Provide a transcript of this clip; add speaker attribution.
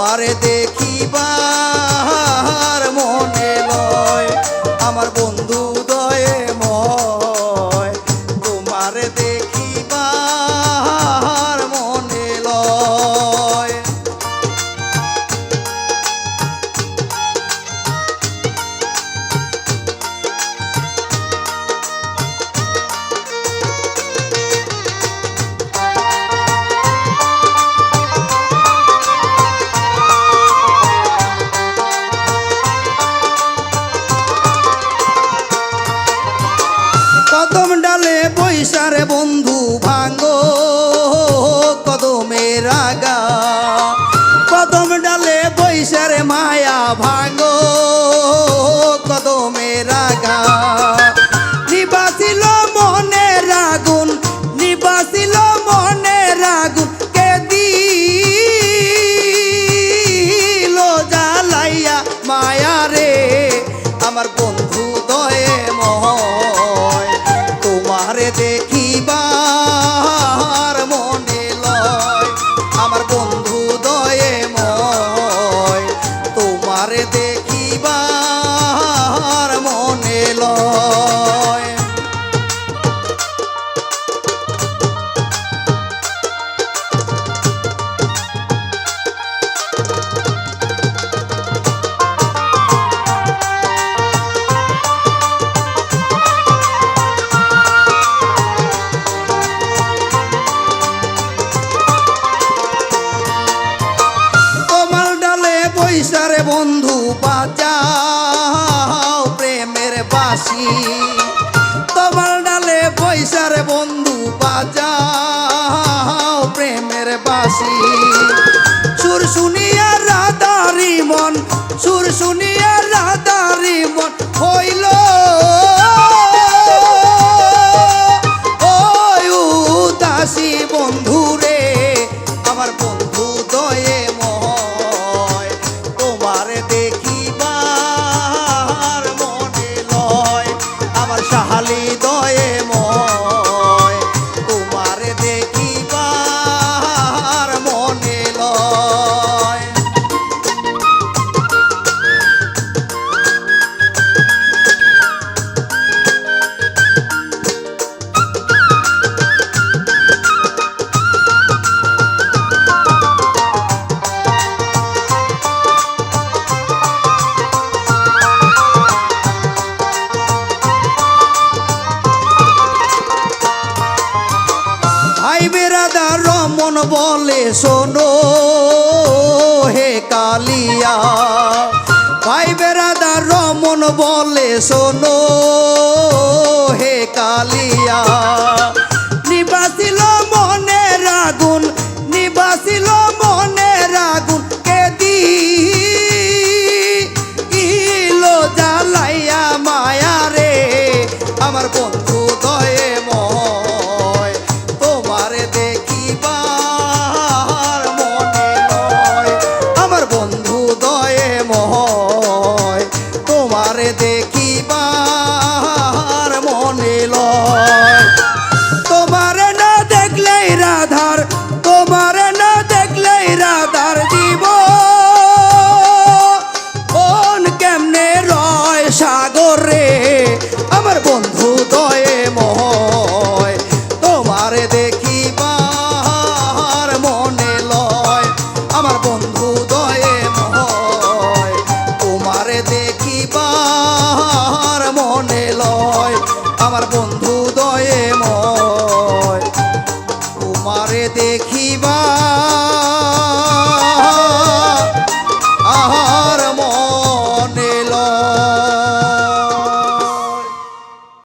Speaker 1: তোমারে দেখিবার মনে লয় আমার বন্ধু দয়ে ময় তোমারে দেখিবার মনে লয়। কদম ডালে বৈশারে বন্ধু ভাঙ্গো কদমের আগা কদম ডালে বৈশারে মায়া ভাঙ্গো কদমের আগা নিবাসিল মনের আগুন নিবাসিল মনের আগুন কে দিল জ্বালাইয়া মায়া রে আমার বন্ধু দয়ে ময় তোমারে দেখিবার মনে লয় আমার বন্ধু দয়ে ময় তোমারে দেখিবার মনে লয়। বৈশারে বন্ধু বাজাও প্রেমের বাঁশি তোমার ডালে বৈশারে বন্ধু বাজাও প্রেমের বাঁশি সুর শুনিয়া রাধারি মন সুর শুনিয়া রাধারি মন হইল ওই উদাসী বন্ধু রে আমার বন্ধু দয়ে তোমারে দেখিবার মনে লয় আমার সাহালি দয়ে ময় তোমারে দেখিবার মনে লয়। ভাই বেরাদার রমন বলে শোনো হে কালিয়া ভাই বেরাদার রমন বলে শোনো হে কালিয়া নিবাসিল মনের আগুন নিবাসিল মনের আগুন কে দিল জ্বালাইয়া মায়া রে আমার বন্ধু দয়ে ময় তোমারে দেখিবার মনে লয় আমার বন্ধু দয়ে ময় তোমারে দেখিবার মনে লয়। তোমারে না দেখলেই রাধার তোমারে না দেখলেই রাধার দিব কেমনে রয় সাগর রে আমার বন্ধু দয়ে ময় তোমারে দেখিবার মনে লয় আমার বন্ধু দয়ে ময় তোমারে দেখিবার মনে লয় আমার বন্ধু